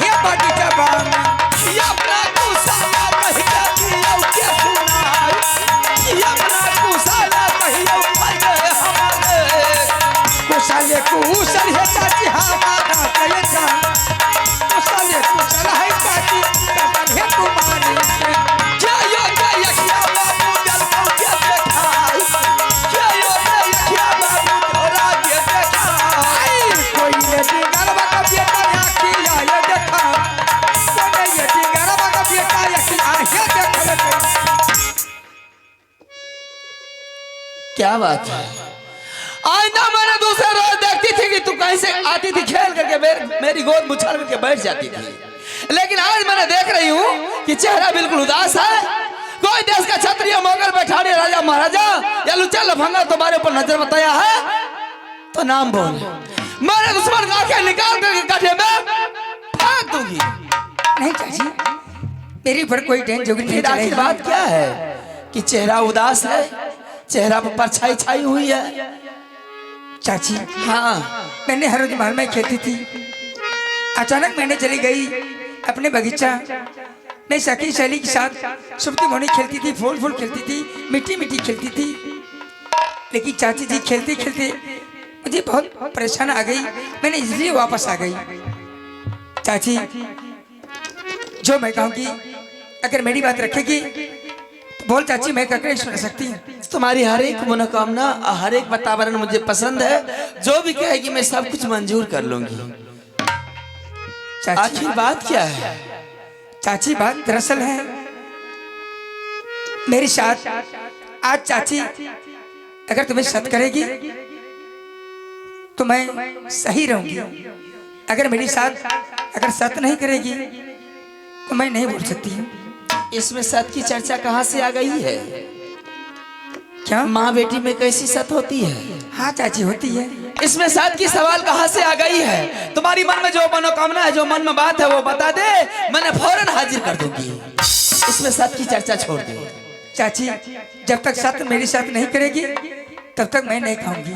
हे बगीचा में अपना कुसाला कहिया दियो के सुनाई अपना कुसाला कहियो मर गए हमारे कुसाले कुशल है चाची हमारा कहे जान कुसाले कुशल है चाची कतन है तुम्हारी जय जय यखिया बाबू दल को के देखाई जय जय यखिया बाबू तोरा के देखाई कोई ये गरबा का बेटा आखी आए देखा कोई ये गरबा का बेटा आखी आए देख क्या बात है। आज ना मैंने दूसरे रोज देखती थी कि तू कहीं से आती थी खेल करके मेरी गोद मुछाल करके बैठ जाती थी, लेकिन आज मैंने देख रही हूँ कि चेहरा बिल्कुल उदास है। कोई देश का क्षत्रिय मोगल बैठाड़ी राजा महाराजा या लुच्चा लफंगा तुम्हारे ऊपर नजर बताया है तो नाम बोल, मेरे दुश्मन का आंखें निकाल करके गड्ढे में फेंक दूंगी। नहीं चाची मेरी पर कोई टेंशन नहीं। आखिर बात क्या है कि चेहरा उदास है, चेहरा पर परछाई छाई हुई है। चाची हाँ मैंने हर रोज महल में खेलती थी, अचानक मैंने चली गई अपने बगीचा में सखी सहेली के साथ सुप्ती मोनी खेलती थी, फूल फूल खेलती थी, मिट्टी मिट्टी खेलती थी। लेकिन चाची जी खेलते खेलते मुझे बहुत परेशान आ गई, मैंने इसलिए वापस आ गई। चाची जो मैं कहूँगी अगर मेरी बात रखेगी तो बोल चाची मैं करके सुन सकती हूँ। तुम्हारी हर एक मनोकामना हर एक वातावरण मुझे पसंद है, जो भी कहेगी मैं सब कुछ मंजूर कर लूंगी। आखिर बात क्या है? चाची बात दरअसल है मेरे साथ आज चाची अगर तुम्हें सत करेगी तो मैं सही रहूंगी, अगर मेरे साथ अगर सत नहीं करेगी तो मैं नहीं बोल सकती हूँ। इसमें सत की चर्चा कहाँ से आ गई है? क्या माँ बेटी में कैसी सत होती है? हाँ चाची होती है। इसमें सत की सवाल कहाँ से आ गई है? तुम्हारी मन में जो मनोकामना है, जो मन में बात है वो बता दे, मैंने फौरन हाजिर कर दूंगी। इसमें सत की चर्चा छोड़ दो। चाची जब तक सत मेरी साथ नहीं करेगी तब तक मैं नहीं खाऊंगी।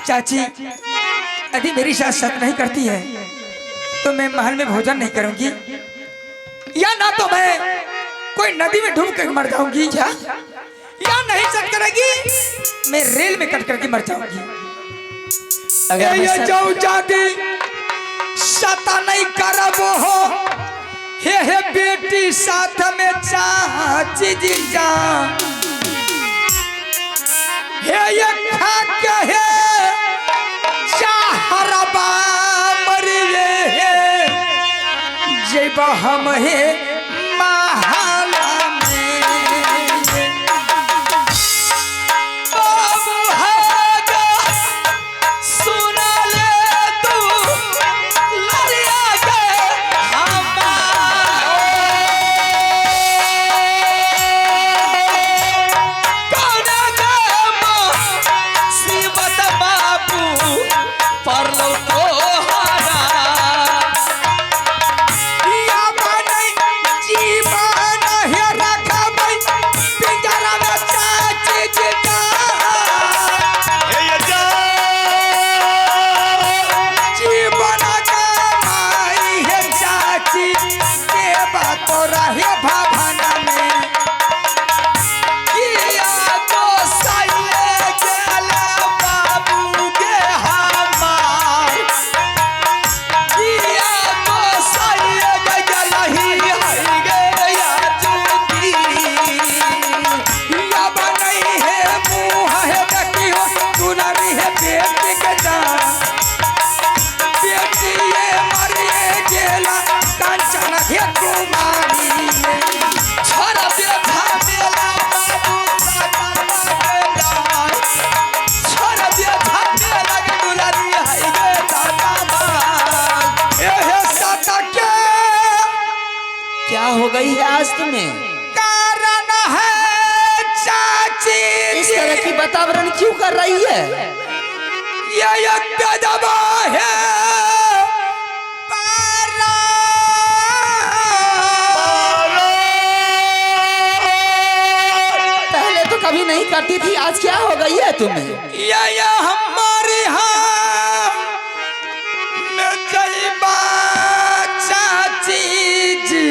चाची यदि मेरी साथ सत नहीं करती है तो मैं महल में भोजन नहीं करूंगी, या ना तो मैं कोई नदी में डूब कर मर जाऊंगी, क्या या नहीं सत करेगी मैं रेल में कट करके मर जाऊंगी। अगर ये जाऊं जाती सता नहीं करबो हो हे बेटी साथ में चाची जी जा हे ये खा के हे चाहरबा मरिए हे जब हम हे महला में बाबू हागा सुन ले तू लड़िया के हमारा गई है आज तुम्हें? कारण है चाची इस तरह की वातावरण क्यों कर रही है? ये कदम है पहले तो कभी नहीं करती थी, आज क्या हो गई है तुम्हें? ये हमारी चाची जी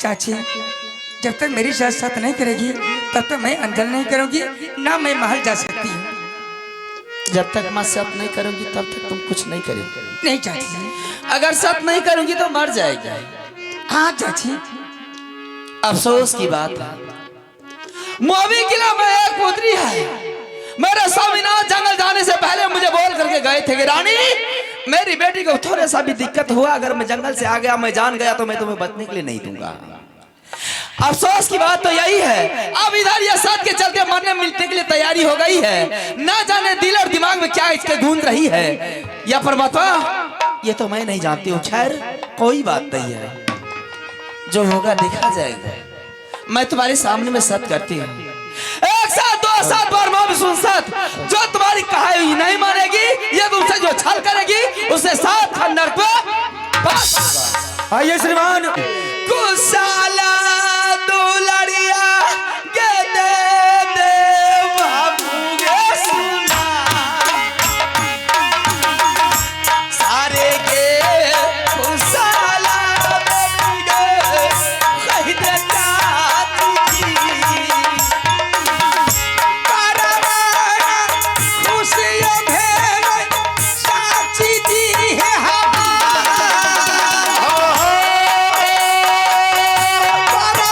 चाची, जब तक मेरी साथ साथ नहीं करेगी तब तक मैं अंदर नहीं करूंगी, ना मैं महल जा सकती हूँ। जब तक मैं साथ नहीं करूंगी तब तक तुम कुछ नहीं करोगी। नहीं चाची, अगर साथ नहीं करूंगी तो मर जाएगी। हाँ चाची, अफसोस की बात है, मोबी किला में एक पुत्री है। मेरे स्वामीनाथ जंगल जाने से पहले मुझे बोल करके गए थे कि रानी, मेरी बेटी को थोड़ा सा भी दिक्कत हुआ, अगर मैं जंगल से आ गया, मैं जान गया तो मैं तुम्हें बचने के लिए नहीं दूंगा। अफसोस की बात तो यही है, अब इधर ये साथ के चलते मरने मिलने के लिए तैयारी हो गई है। ना जाने दिल और दिमाग में क्या इसके गूंज रही है या परमात्मा, ये तो मैं नहीं जानती हूँ। खैर कोई बात नहीं है, जो होगा देखा जाएगा। मैं तुम्हारे सामने में सत्य करती हूँ, एक साथ दो साथ बार मैं भी सुन सत। जो तुम्हारी कहाई हुई नहीं मानेगी, ये तुमसे जो छल करेगी उसे साथ खंडर पे बस। आइए श्रीमान। कुशाला दुलड़िया के दे बाबू गे सुना, सारे के कुशाला गे कह दे चाची हमारा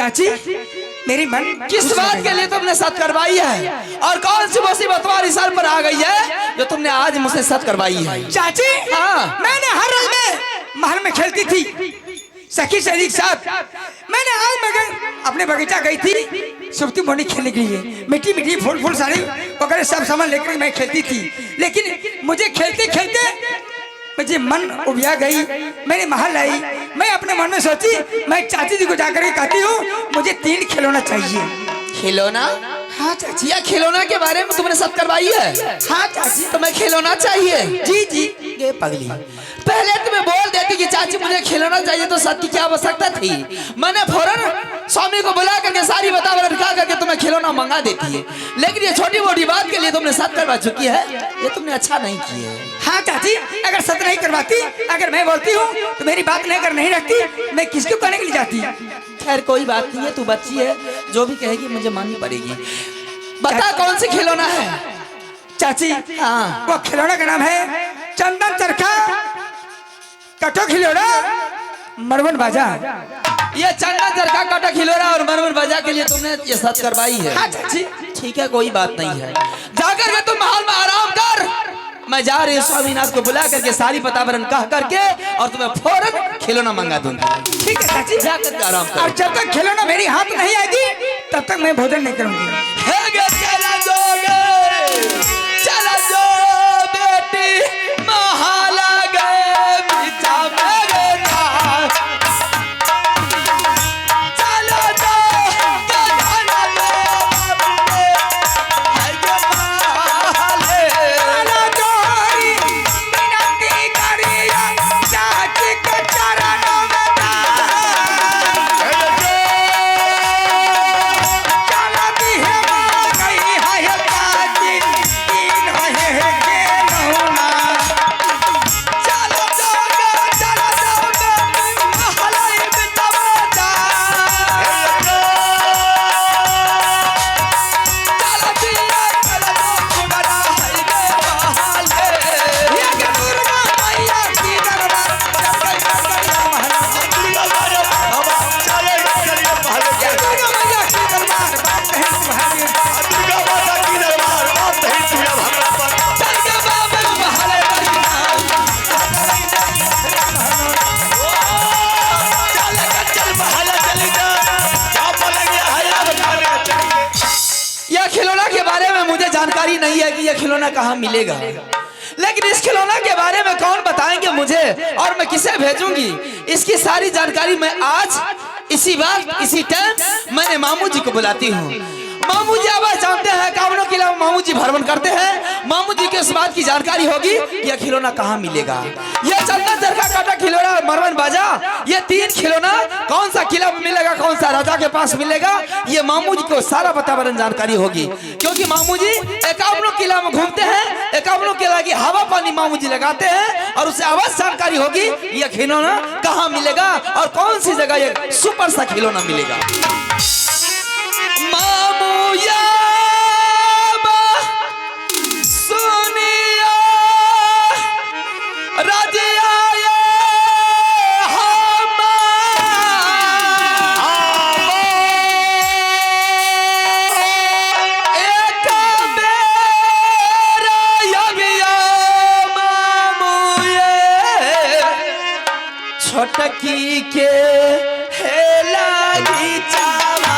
चाची मेरी मन किस बात के लिए तुमने सत करवाई है और कौन सी मुसीबत तुम्हारी सर पर आ गई है जो तुमने आज मुझसे सत करवाई है? चाची हाँ। मैंने हर रोज में महल में खेलती थी सखी सहेली के साथ। मैंने आज मैं अपने बगीचा गई थी सुबती मोनी खेलने के लिए, मिट्टी मिट्टी फूल फूल साड़ी वगैरह सब सामान लेकर मैं खेलती थी। लेकिन मुझे खेलते खेलते मुझे मन उबिया गई। मैंने महल आई, मैं अपने मन में सोची मैं चाची जी को जाकर के कहती हूँ मुझे 3 खिलौना चाहिए। खिलौना? हाँ चाची। या खिलौना के बारे में तुमने सत करवाई है? हाँ चाची। तुम्हें खिलौना चाहिए? जी जी। ये पगली, पहले तुम्हें बोल देती कि चाची मुझे खिलौना चाहिए तो सत की क्या आवश्यकता थी? मैंने फौरन स्वामी को बुला करके सारी बतावट दिखा करके तुम्हें खिलौना मंगा देती है। लेकिन ये छोटी मोटी बात के लिए तुमने सत करवा चुकी है, ये तुमने अच्छा नहीं किया है। हाँ चाची, अगर सत नहीं करवाती, अगर मैं बोलती हूँ तो मेरी बात लेकर नहीं रखती, मैं किसको कहने के लिए जाती? खैर कोई बात नहीं है, तू बच्ची है, जो भी कहेगी मुझे माननी पड़ेगी। बता कौन सी खिलौना है? चाची हाँ। वो खिलौना का नाम है चंदन चरखा, कटो खिलौना, मरवन बाजा। ये चंदन चरखा, कटो खिलौना और मरवन बाजा के लिए तुमने ये सत करवाई है? हाँ चाची। ठीक है कोई बात नहीं है, जाकर के तुम महल में आराम कर। मैं जा रही हूँ स्वामीनाथ को बुला करके सारी पतावरण कह करके और तुम्हें फौरन खिलौना मंगा दूंगी। ठीक है चाची, जाकर के आराम कर। और जब तक खिलौना मेरी हाथ नहीं आएगी तब तक मैं भोजन नहीं करूंगी। चला जो बेटी महाला गए बिचा मेरे नाथ। चला जो गजाना दे है ये माले। चला जोरी मिनती करिया चाची के चरणों में चला दी है मां गई है चाची, तीन है के नहुना। चला जो बेटी महाला बिचा मेरे नाथ। चला दिया चला जो गुड़ा है ये माले। ये के दुर्गा मैया की दरबार जब गई महल। ये दुर्गा मैया की दरबार बात है तुम्हारी। चल के बाबे महले यह खिलौना के बारे में मुझे जानकारी नहीं है कि यह खिलौना कहाँ मिलेगा, लेकिन इस खिलौना के बारे में कौन बताएंगे मुझे और मैं किसे भेजूंगी? इसकी सारी जानकारी मैं आज इसी वक्त इसी टाइम मैंने मामू जी को बुलाती हूँ। मामू जी आवाज जानते हैं, कावनों के अलावा मामू जी भ्रमण करते हैं। मामू जी के इस बात की जानकारी होगी यह खिलौना कहाँ मिलेगा। यह चंदन चरखा, काटा खिलौना, मरवन बाजा, ये 3 खिलौना कौन सा किला में मिलेगा, कौन सा राजा के पास मिलेगा, ये मामू जी को सारा वातावरण जानकारी होगी। क्योंकि मामू जी 51 किला में घूमते हैं, 51 किला की हवा पानी मामू जी लगाते हैं और उसे अवश्य जानकारी होगी यह खिलौना कहाँ मिलेगा और कौन सी जगह यह सुपर सा खिलौना मिलेगा। मामू याबा सुनिया रजिया ये एक बेरा यगिया मामू ये छोटकी के हेला चावा।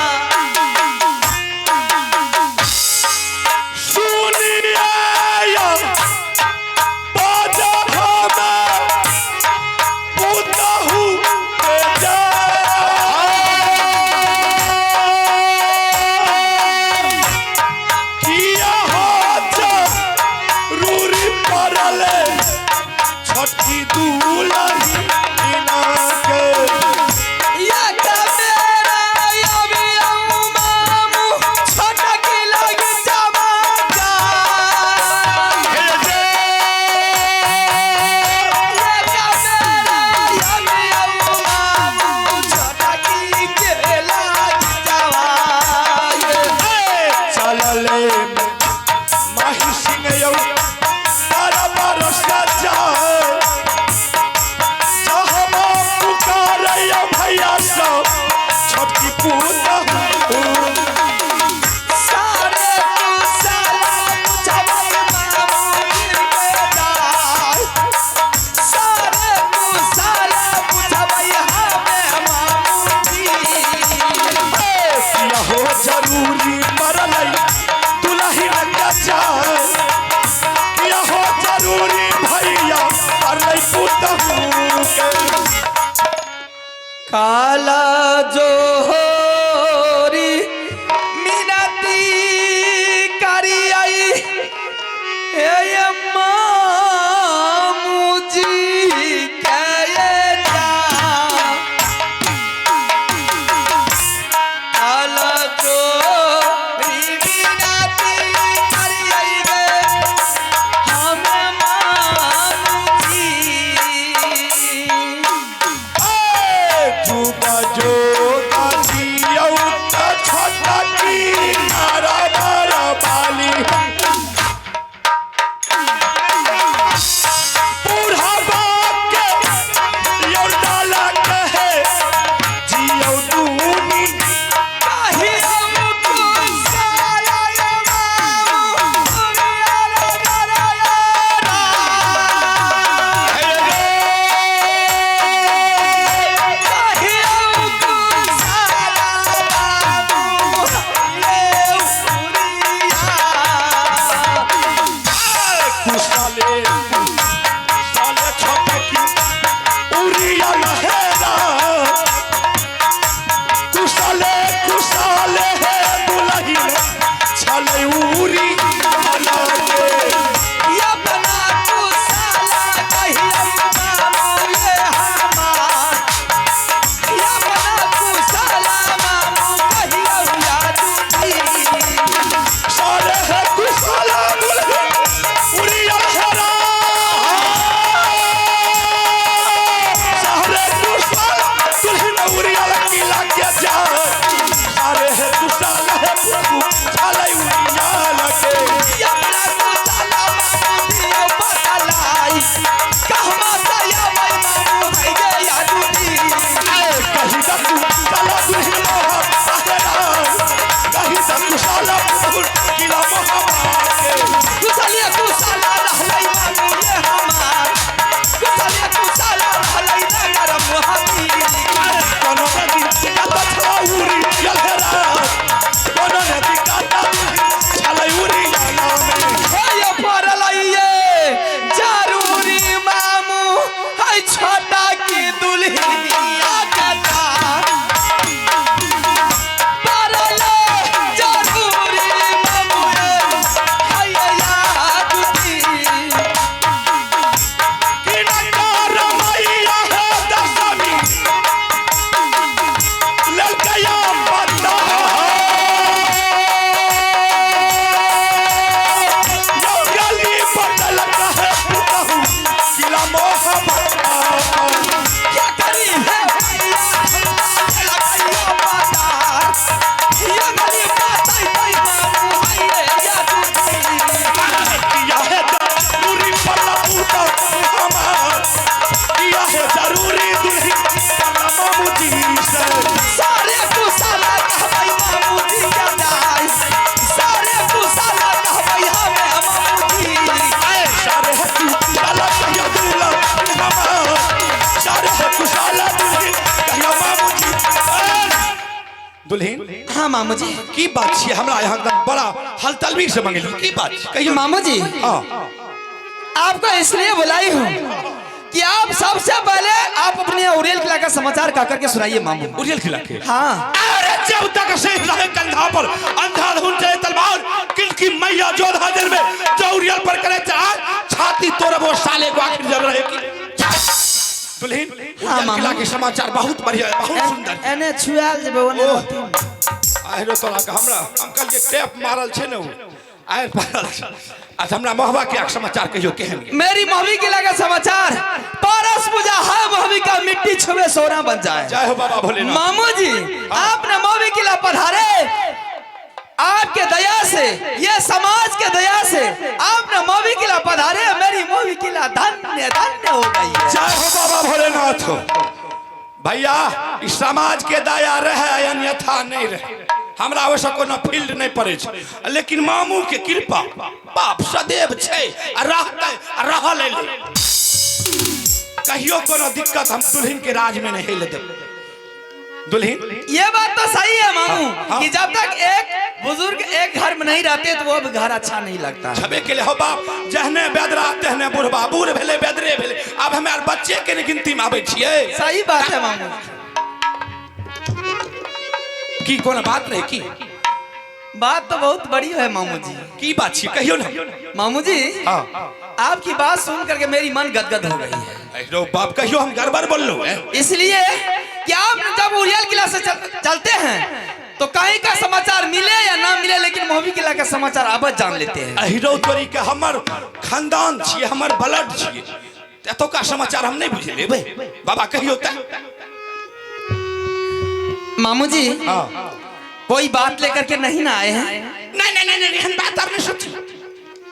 पूता सारे कुशला पूछबै मामूजी के जाय सारे कुशला पूछबै हमें मामूजी यहो जरूरी मरलै दुल्हन के जाय यहो जरूरी भैया मरलै पूता काला जोहरी मिनती करी आई ए मामूजी के जा काला जोहरी मिनती करी आई गे हमें मामूजी जुगा जो दियो त छोटा की मारा मारा बाली बूढ़ा बाप के यो डाला कहे जियो दूनी कुशाले साले छोटा की उरिया लहेरा कुशाले कुशाले है दुल्ही छले उरी मनाए सारे है कुशाला दुल्ही उरिया लहेरा सारे कुशाला दुल्ही उरिया लकीला के जा सारे है कुशाला है प्रभु छले उरिया लगे कहीं तक कुशाला दुल्ही मोहा साहेरा कहीं तक कुशाला प्रभु किला मोहा कोनो नदी काटा छला उरी लहेरा कोनो नदी काटा छले उरी नामे छोटा की दुल्हनिया कथा परले जरूरी ममुए हैया याद थी किनकार मैया है दशमी ललकया पता जंगली बदल कहे पुतहु किला मोह भक्ता क्या करी है भैया लगाइयो बाजार ये गली बाताई तई मामू हैये याद किया है जरूरी पल्ला पूता हमार किया है जरूरी दुल्ही पल्ला मामूजी से सारे कुशला कहबै मामूजी के जाय सारे कुशला कहबै हमें मामूजी सारे है कुशाला कहियो दूल्हा हमार सारे है कुशाला दुल्ही कहियो मामूजी दुल्हीन हाँ मामू जी की बात छे हमरा यहाँ एकदम बड़ा हलतलबी से मंगेली की बात कहियो मामू जी हां आपको इसलिए बुलाई हूँ कि आप सबसे पहले आप अपने उड़ेल किला का समाचार का करके सुनाइए मामू उड़ेल खिला के हाँ अरे जब तक से रहे कंधा पर अंधाधुन चले तलवार किनकी मैया जोधा दिन में जौरियल पर करे चाह छाती तोड़ वो साले को आखिर जब रहे की दुल्हीन उड़ेल मामा। किला के समाचार बहुत बढ़िया है बहुत सुंदर एने छुआल जब ओने ओह। रहती हूँ। आहिरो तोरा के हमरा अंकल ये टेप मारल छे न आइ पारल छ आज हमरा महबा के समाचार कहियो केहन मेरी महवी किला का समाचार पारस पूजा है महवी का मिट्टी छुए सोना बन जाए जय हो बाबा भोलेनाथ मामू जी आपने महवी किला पधारे आपके दया से ये समाज के दया से आपने महवी किला पधारे मेरी महवी किला धन्य धन्य हो गई है जय हो बाबा भोलेनाथ भैया इस समाज के दाया रहे अन्यथा नहीं रहे, हमरा वैसा कोनो फील्ड नहीं पड़े छे, लेकिन मामू के कृपा बाप सदैव छे आ रहते आ रहल एले। कहियो कोनो दिक्कत हम दुल्हन के राज में नहीं ले देब। दुल्हन ये बात तो सही है मामू हाँ। कि जब तक एक बुजुर्ग एक घर में नहीं रहते तो वो भी घर अच्छा नहीं लगता। छबे के लिए हो बाप, जहने बेदरा तेहने बुढ़बा, बूढ़ भेले बेदरे भेले, अब हमारे बच्चे के गिनती में आवे छिए। सही बात है मामू। की कोनो बात नहीं की? बात तो बहुत बड़ी है मामू जी। की बात छी कहियो ना। मामू जी हाँ आपकी बात सुन करके मेरी मन गदगद हो गई है। अरे बाप कहियो हम गड़बड़ बोल लो है। इसलिए कि आप जब उरियल किला से चलते हैं तो कहीं का समाचार मिले या ना मिले, लेकिन मोहबी किला का समाचार अब जान लेते हैं। अहिरो तोरी के हमर खानदान छिए, हमर ब्लड छिए, तो का समाचार हम नहीं बुझे लेबे। बाबा कहियो त मामू जी हाँ। कोई बात लेकर के नहीं ना आए हैं? नहीं नहीं नहीं हम बात आपने सोची।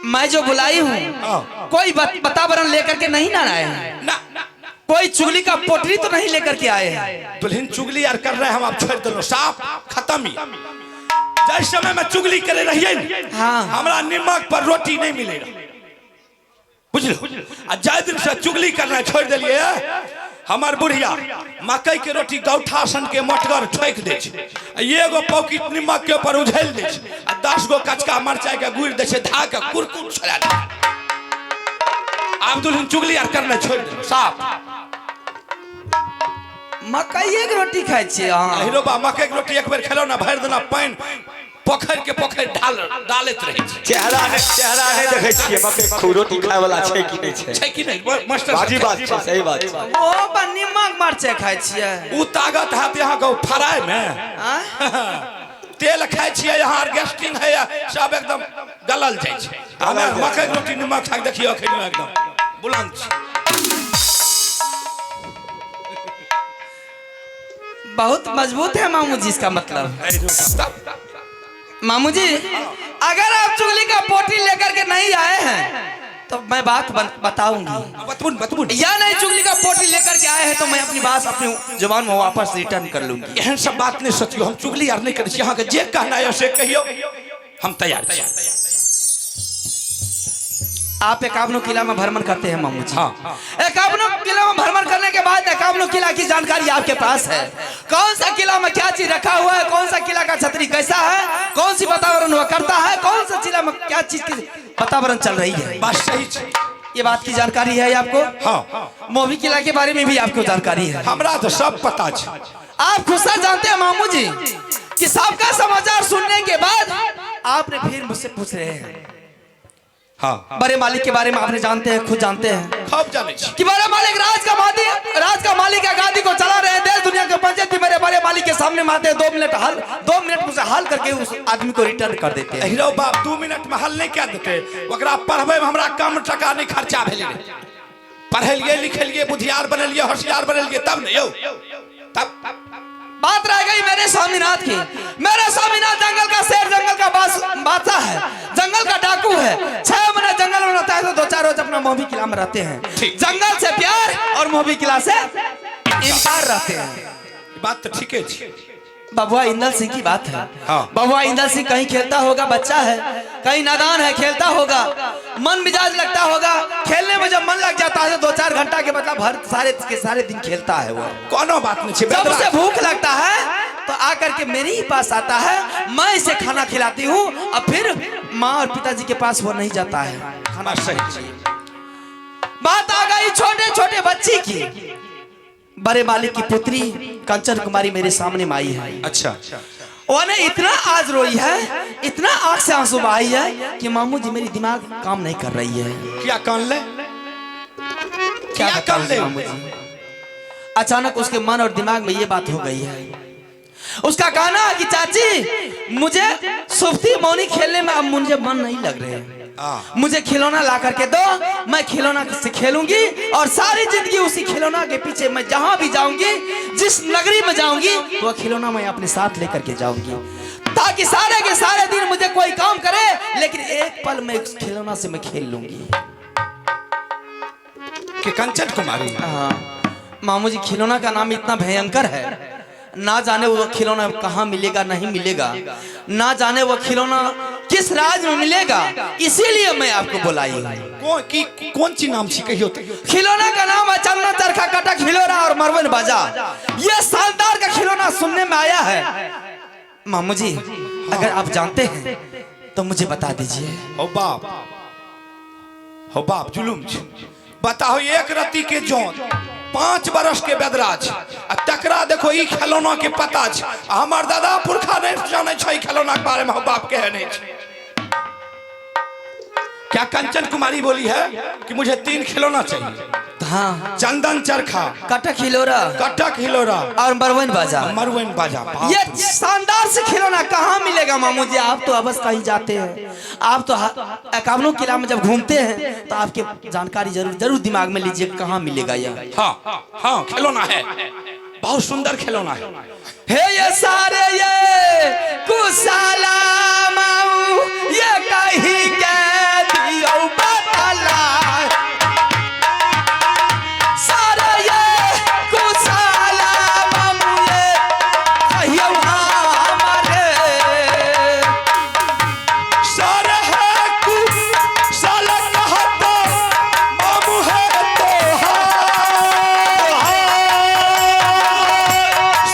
मैं जो बुलाई हूँ कोई वातावरण लेकर के नहीं ना आए हैं, ना कोई चुगली का पोटली तो नहीं लेकर के आए हैं। दुल्हन चुगली यार कर रहे हम, आप छोड़ दो साफ खत्म ही। जिस समय में चुगली करे रहिए हाँ। हमरा नमक पर रोटी नहीं मिलेगा, बुझल? आ जाय दिन से चुगली करना छोड़ दिलिए, हमार बुढ़िया मकई के रोटी गौठा सन के मोटगर ठोक दे छे, एगो पॉकेट नमक के ऊपर उझल दे छे, आ 10 गो कचका मरचाई के गुड़ दे छे, धा के कुरकुर छोड़ा दे। आप दुल्हन चुगली यार करना छोड़ दे साफ। मकई की रोटी खाई छियै अहाँ? हीरो बा मकई के रोटी एक बेर खेलो ना, भर देना पानी पोखर के पोखर डालत रहे छे। चेहरा नहीं देखे छिए मकई खूब रोटी खाए वाला छै कि नहीं छै? छै कि नहीं मास्टर? बाजी बात छै, सही बात छै। वो पर नमक मरचाई खाई छियै? उ ताकत है यहाँ को फ्राई में तेल खाई छिए, यहाँ गैस्ट्रिक है सब एकदम गलल जाय छै। हमें मकई के रोटी नमक खा के देखियो अखन एकदम बुलंद छै। बहुत मजबूत है मामू जी, इसका मतलब। मामू जी अगर आप चुगली का पोटली लेकर के नहीं आए हैं तो मैं बात बताऊंगी, बतबुन या नहीं चुगली का पोटली लेकर के आए हैं तो मैं अपनी बात अपनी जुबान में वापस रिटर्न कर लूंगी। एहन सब बात नहीं सोचियो, हम चुगली यार नहीं करे छी। यहाँ के जे कहना है से कहियो, हम तैयार छी। आप एकावनो किला में भ्रमण करते हैं मामू जी। हाँ। एकावनो किला में भ्रमण करने के बाद एकावनो किला की जानकारी आपके पास है? कौन सा किला में क्या चीज रखा हुआ है, कौन सा किला का छतरी कैसा है, कौन सी वातावरण हुआ करता है, कौन सा किला में क्या चीज की वातावरण चल रही है, बात सही छै। ये बात की जानकारी है आपको? हाँ। मोहबी किला के बारे में भी आपको जानकारी है? हमरा तो सब पता छै। आप खुशा जानते हैं मामू जी कि सबका समाचार सुनने के बाद आपने फिर मुझसे पूछ रहे हैं। हाँ। बड़े मालिक के बारे में आपने जानते हैं, खुद जानते हैं खूब जाने छी कि बड़े मालिक राज का मालिक गादी को चला रहे हैं। देश दुनिया के पंचायत भी मेरे बड़े मालिक के सामने में आते हैं, 2 मिनट उसे हल करके उस आदमी को रिटर्न कर देते हैं। हीरो बाप 2 मिनट में हल नहीं क्या देते, ओकरा पढ़वे में हमरा कम टका नहीं खर्चा भेले रे। पढ़लिए लिखलिए बुद्धियार बनलिए होशियार बनलिए तब नहीं यो तब बात रह गई मेरे स्वामीनाथ की। मेरे स्वामीनाथ जंगल का शेर, जंगल का बादशाह है, जंगल का डाकू है। 6 महीने जंगल में रहता है तो 2-4 रोज अपना मोहबी किला में रहते हैं। जंगल से प्यार और मोहबी किला से इनकार रहते हैं। बात तो ठीक है। बबुआ इंदल सिंह की बात है। हाँ। बबुआ इंदल सिंह कहीं खेलता होगा, बच्चा है, कहीं नादान है, खेलता होगा, मन मिजाज लगता होगा। खेलने में जब मन लग जाता है 2-4 घंटा के मतलब हर सारे दिन खेलता है वो। कोनो बात नहीं। जब उसे भूख लगता है तो आकर के मेरे ही पास आता है, मैं इसे खाना खिलाती हूँ और फिर माँ और पिताजी के पास वो नहीं जाता है। खाना सही। बात आ गई छोटे छोटे बच्ची की। बड़े मालिक की पुत्री कंचन कुमारी मेरे सामने में आई है। अच्छा। उन्हें इतना आज रोई है, इतना आंख से आंसू बहाई है कि मामू जी मेरी दिमाग काम नहीं कर रही है। क्या कान ले? क्या कर ले मामू जी? अचानक उसके मन और दिमाग में ये बात हो गई है। उसका कहना है कि चाची मुझे सुफ्ती मौनी खेलने में अब मुझे मन नहीं लग रहे हैं, मुझे खिलौना ला करके दो, मैं खिलौना से खेलूंगी और सारी जिंदगी उसी खिलौना के पीछे मैं जहां भी जाऊंगी, जिस नगरी में जाऊंगी वो खिलौना मैं अपने साथ लेकर के जाऊंगी, ताकि सारे के सारे दिन मुझे कोई काम करे लेकिन एक पल में उस खिलौना से मैं खेल लूंगी। कि कंचन कुमारी? हाँ, मामू जी खिलौना का नाम इतना भयंकर है, ना जाने वो खिलौना कहाँ मिलेगा नहीं मिलेगा, ना जाने वो खिलौना किस राज में मिलेगा, इसीलिए मैं आपको बुलाई हूँ। कौन सी नाम सी कही होती? खिलौना का नाम है चन्ना चरखा कटक हिलोरा और मरवन बाजा। ये शानदार का खिलौना सुनने में आया है। मामू जी अगर आप जानते हैं तो मुझे बता दीजिए। हो बाप जुलुम बताओ, एक रत्ती के जौन 5 बरस के बेदराज तकरा देखो ई खिलौना के पता छ, हमार दादा पुरखा नहीं जाने छै खिलौना के बारे में। हो बाप कहे नहीं छै। क्या कंचन कुमारी बोली है कि मुझे 3 खिलौना चाहिए? हाँ, चंदन चरखा, कटक हिलोरा और मरवन बाजा। ये शानदार से खिलौना कहाँ मिलेगा मामू जी? आप तो अबस कहीं जाते हैं, आप तो एकावनों किला में जब घूमते हैं तो आपके जानकारी जरूर दिमाग में लीजिए कहाँ मिलेगा यह। हाँ खिलौना है, बहुत सुंदर खिलौना है। ये सारे ये कुशाला माऊ ये कहीं के दियो बतला, सारे ये कुशाला माऊ ये कहियो हमारे, सारे है कुशाला कहता मामू है तो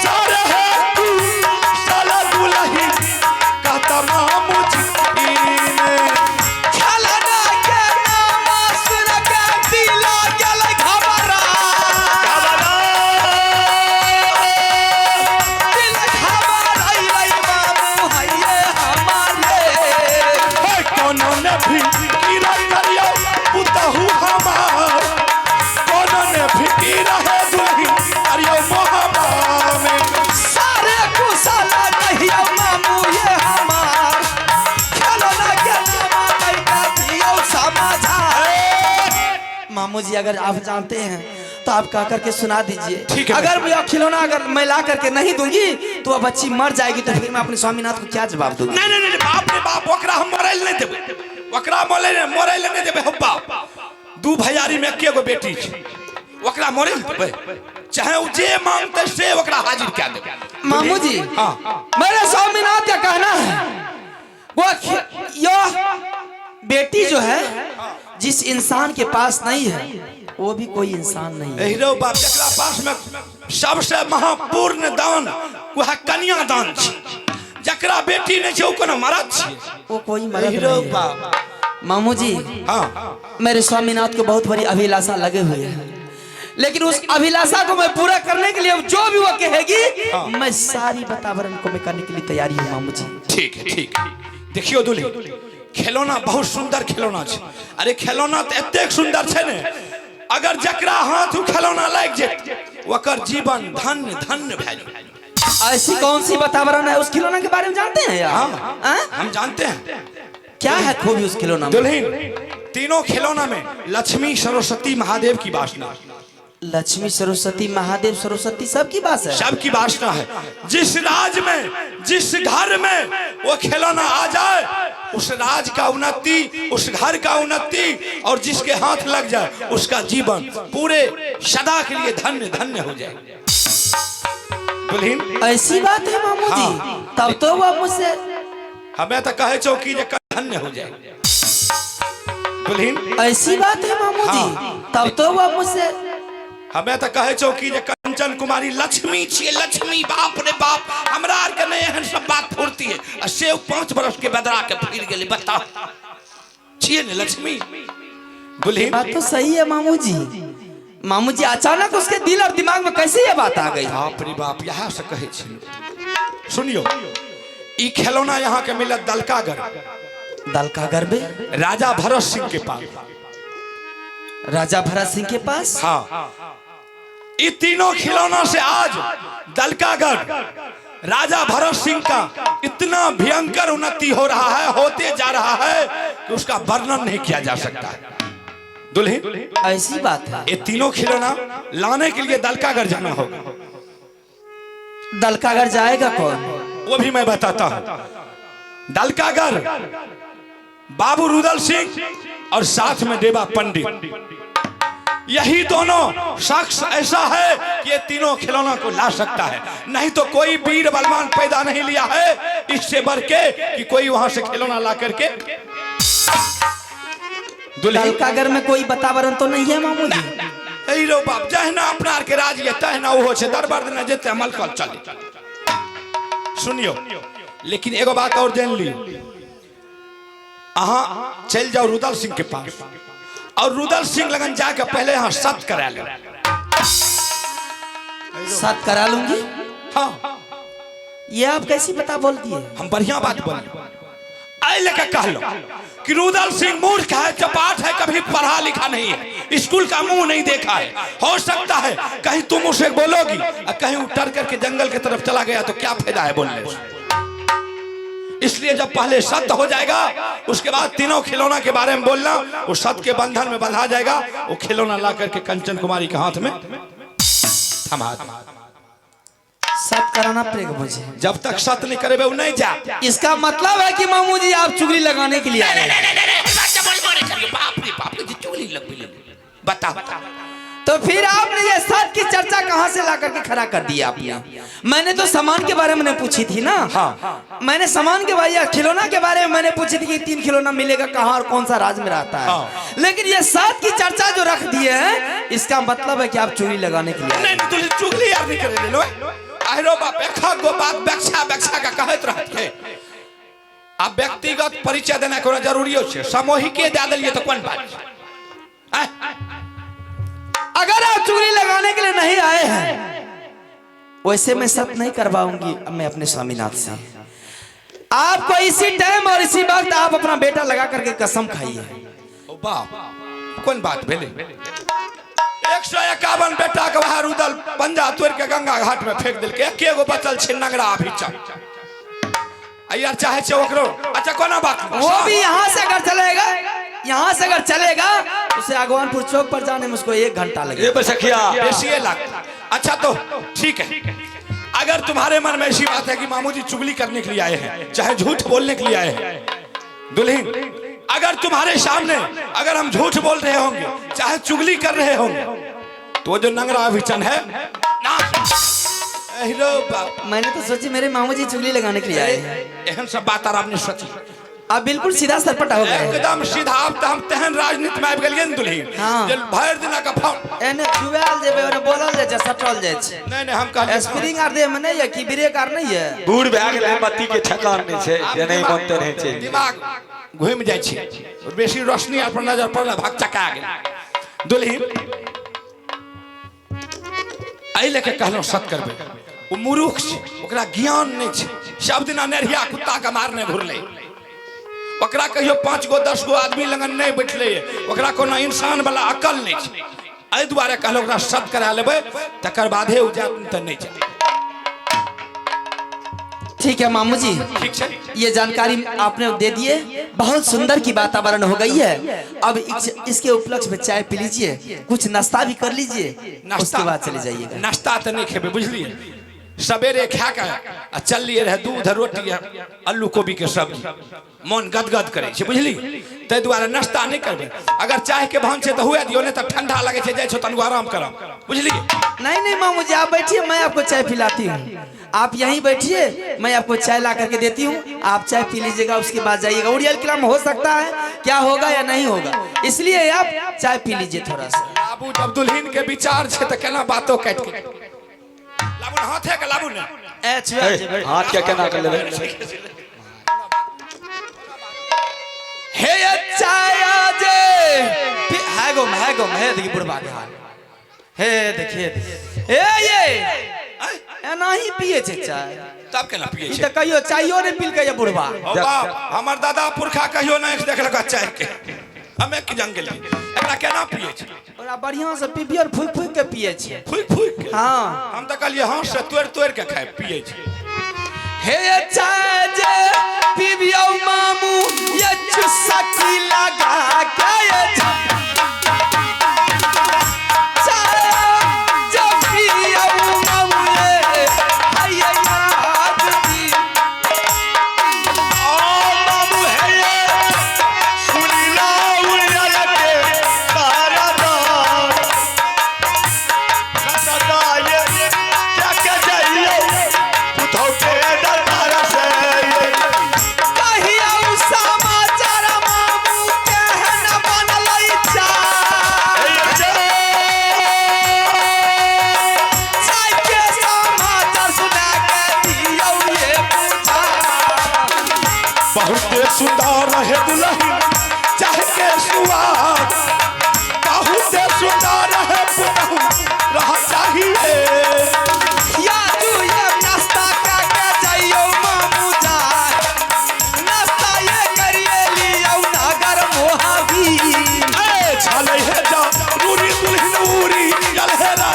सारे है कुशाला दुल्ही कहता मामू जी खलना के नाम सुन के दिला गेल घबरा, दिल घबराई रे मामू हइये हमारे। कोनो ने भी कीरा करियो पुतहु हमार, कोनो ने भी कीरा है दुल्ही करियो मोहब्बत में। सारे कुशाला कहियो मामू ये हमार, खलना के नाम कैका दियो समझा। मामू जी अगर आप जानते हैं तो आप कह करके सुना दीजिए। ठीक है। अगर मैं खिलौना अगर मैं ला करके नहीं दूंगी तो वह बच्ची मर जाएगी, तो फिर मैं अपने स्वामीनाथ को क्या जवाब दूंगा? नहीं बाप रे बाप, ओकरा हम मोरैल नहीं देबे, ओकरा मोरैल नहीं देबे। हो बाप 2 भैयारी में एके गो बेटी छै, ओकरा मोरैल देबे? चाहे उ जे मांगते से ओकरा हाजिर क्या देबे। मामू जी हाँ मेरे स्वामीनाथ का कहना है वो यह बेटी जो है जिस इंसान के पास नहीं है वो भी कोई इंसान नहीं है। हीरो बाप जकरा पास में सबसे महापूर्ण दान वह कन्या दान छै, जकरा बेटी नहीं छै ओ कोनो मरद छै, वो कोई मर्द हीरो नहीं है। बाप। मामू जी हाँ मेरे स्वामीनाथ को बहुत बड़ी अभिलाषा लगे हुए है, लेकिन उस अभिलाषा को मैं पूरा करने के लिए जो भी वो कहेगी मैं सारी वातावरण को मैं करने के लिए तैयारी हूँ मामू जी। ठीक है। देखियो दुल्ही खिलौना बहुत सुंदर खिलौना छै। अरे खिलौना तो एतेक सुंदर छै ने, अगर जकरा हाथ खिलौना लग जाए ओकर जीवन धन्य धन्य भए जाए। ऐसी कौन सी वातावरण है उस खिलौना के बारे में जानते हैं यार? हम जानते हैं क्या है खूबी उस खिलौना में? दुल्हन तीनों खिलौना में लक्ष्मी सरस्वती महादेव की वासना। लक्ष्मी सरस्वती महादेव सरस्वती सबकी बात है, सबकी वासना है। जिस राज में जिस घर में वो खिलौना आ जाए उस राज का उन्नति, उस घर का उन्नति, और जिसके हाथ लग जाए उसका जीवन पूरे सदा के लिए धन्य धन्य हो जाए। दुल्हन ऐसी बात है मामू जी? तब तो वो मुझसे हमें तो कहे चौकी धन्य हो जाए। दुल्हन ऐसी बात है मामू जी? तब तो वो मुझसे हमें तो कहे चौकी कंचन कुमारी लक्ष्मी छिए, लक्ष्मी बाप रे बाप, हमरा आर के नहीं एहन सब बात फुर्ती है। से 5 बरस के बदरा के फिर गेली, बताओ छिए ने लक्ष्मी। दुल्हन बात तो सही है मामू जी। मामू जी अचानक उसके दिल और दिमाग में कैसे ये बात आ गई? बाप रे बाप, यहाँ से कहे छी। सुनियो ई खिलौना यहाँ के मिलत दलकागर में राजा भरत सिंह के पास। राजा भरत सिंह के पास? हाँ, ये तीनों खिलौनों से आज दलकागढ़ राजा भरत सिंह का इतना भयंकर उन्नति हो रहा है, होते जा रहा है कि उसका वर्णन नहीं किया जा सकता है। दुल्हन ऐसी बात है। ये तीनों खिलौना लाने के लिए दलकागढ़ जाना होगा। दलकागर जाएगा कौन? वो भी मैं बताता हूँ। दलकागढ़ बाबू रुदल सिंह और साथ में देवा पंडित, यही दोनों शख्स ऐसा है कि ये तीनों खिलौना को ला सकता है, नहीं तो कोई वीर बलवान पैदा नहीं लिया है इससे बढ़ के कि कोई वहां से खिलौना ला करके। दुल्हन का घर में कोई वातावरण तो नहीं है मामू जी? हीरो बाप जहना अपना के राज ये तहना वो से दरबार देना जेते अमल कर चले। सुनियो, लेकिन एगो बात और जान लियो, अहाँ चल जाओ रुदल सिंह के पास और रुदल सिंह लगन जाके पहले यहाँ सत्य करा लो। सत करा लूंगी? हाँ, ये आप कैसी बता बोल दिए? हम बढ़िया बात बोले आई लेके कह लो कि रुदल सिंह मूर्ख है, चपाट है, कभी पढ़ा लिखा नहीं है, स्कूल का मुंह नहीं देखा है। हो सकता है कहीं तुम उसे बोलोगी और कहीं उतर करके जंगल की तरफ चला गया तो क्या फायदा है बोलने से। इसलिए जब पहले सत्य हो जाएगा उसके बाद तीनों खिलौना के बारे में बोलना, वो सत्य के बंधन में बंधा जाएगा। वो खिलौना ला करके कंचन कुमारी के हाथ में थमा। सत कराना पड़ेगा मुझे। जब तक सत्य नहीं करे वो नहीं जा। इसका मतलब है कि मामू जी आप चुगली लगाने के लिए आए हैं। बता तो फिर आपने ये सत की चर्चा कहां से ला करके खड़ा कर दिया आपने? मैंने तो सामान के बारे में पूछी थी ना। हाँ। मैंने सामान के बारे या खिलौना के बारे में मैंने पूछी थी कि 3 खिलौना मिलेगा कहां और कौन सा राज में रहता है। हाँ। लेकिन ये सत की चर्चा जो रख दिए है इसका मतलब है कि आप चुगली लगाने के लिए। नहीं, तुझे चुगली यार नहीं करे लो। आहिरो बाप एखा गो बात व्याख्या का कहत रहते। अब व्यक्तिगत परिचय देना कोनो जरूरी है, सामूहिक दे दिए तो कौन बात। अगर आप चुगली लगाने के लिए नहीं आए हैं वैसे मैं सत्य नहीं करवाऊंगी मैं अपने स्वामीनाथ से। आपको इसी टाइम और इसी वक्त आप अपना बेटा लगा करके कसम खाइए। बाप कौन बात भेले? 151 बेटा के बाहर रुदल पंजा तोड़ के गंगा घाट में फेंक दिल के एकेगो बचल छे नगरा अभी चल यार चाहे छे ओकरो। अच्छा कोना बात वो भी यहाँ से अगर चलेगा, यहाँ से अगर चलेगा उसे आगवानपुर चौक पर जाने में उसको 1 घंटा लगेगा। बेसी लगता। अच्छा तो ठीक है, अगर तुम्हारे मन में ऐसी बात है कि मामू जी चुगली करने के लिए आए हैं, चाहे झूठ बोलने के लिए आए हैं, दुल्हन अगर तुम्हारे सामने अगर हम झूठ बोल रहे होंगे चाहे चुगली कर रहे होंगे तो वो जो नंगरा अभिचन है ना, मैंने तो सोची मेरे मामू जी चुगली लगाने के लिए आए हैं। एहन सब बात आपने सोची अब बिल्कुल सीधा सरपटा हो गया एकदम सीधा। अब तो हम तेहन राजनीति में आबि गेलिए न दुल्ही। हाँ। जे भर दिना का फोन एने जुआल जेबे ओने बोलल जाय छै, सटल जाय छै। नहीं हम कहलिए स्प्रिंग आर दे में नहीं है कि ब्रेक आर नहीं है। बूढ़ भए गेलै मत्ती के ठेकान नहीं छै जे नहीं बनते रहे छै। दिमाग घूम जाय छै और बेसी रोशनी पर नजर पड़ला भाग चका गेल। दुल्ही आई लेके कहलो सत करबे, ओ मूर्ख छै, ओकरा ज्ञान नहीं छै, सब दिना नेरिया कुत्ता के मारने घुरले। ओकरा कहियो 5 गो 10 गो आदमी लगन नहीं बैठले, ओकरा कोनो इंसान वाला अकल नहीं छै। एहि दुआरे कहलो ओकरा सत करा लेबै तकर बादे उ जात त नहीं छै। ठीक है मामू जी, ठीक है, ये जानकारी आपने दे दिए, बहुत सुंदर की वातावरण हो गई है। अब इसके उपलक्ष्य में चाय पी लीजिए, कुछ नाश्ता भी कर लीजिए, उसके बाद चले जाइएगा। नाश्ता तो नहीं खेबे बुझलिए, सवेरे खा के चल लिए रहे दूध रोटी आलू कोबी के सब्जी, मन गदगद करे छै बुझली, ताहि दुआरे नाश्ता नहीं करबे। अगर चाय के भान छै तो हुए दियो, नहीं तो ठंडा लगे छै जाय छो तनिको आराम करब बुझलिए। नहीं नहीं मामू जी आप बैठिए, मैं आपको चाय पिलाती हूँ। आप यहीं बैठिए, मैं आपको चाय ला करके देती हूँ, आप चाय पी लीजिएगा, उसके बाद जाइएगा। उड़ियल किला में हो सकता है क्या होगा या नहीं होगा, इसलिए आप चाय पी लीजिए थोड़ा सा। बाबू जब दुल्हन के विचार छै तो केना बातों काट के लाबू हाथ है के लाबू ने हाथ के केना कर लेबे। हे चाय जे है गो है देखिए बुढ़वा के हाल, हे देखिए ए ये नहीं पिए छै चाय, तब केना पिए ई छै? त कहियो चायो नहीं पील के बुढ़वा। ओ बाप हमर दादा पुरखा कहियो नहीं देखलक चाय के, हमें की जंगल एकरा केना पिए छै? ओरा बढ़िया से पीबी और फूक फूक के पिए छै। फूक फूक के? हाँ हम तो कहलिए हाथ से तोड़ तोड़ के खाए पिए छै। हे चाय जे पीबियो मामू ये चुस्की लगा के बहुत सुंदर है दुल्हन चाहे के सुहाग, बहुत सुंदर है पुतहु रह चाहिए। या तू ये नाश्ता करके जाइयो मामू जान, नाश्ता ये करिए लियो नगर मोहावी। छाले है जरूरी दुल्हन उरी जलहेरा,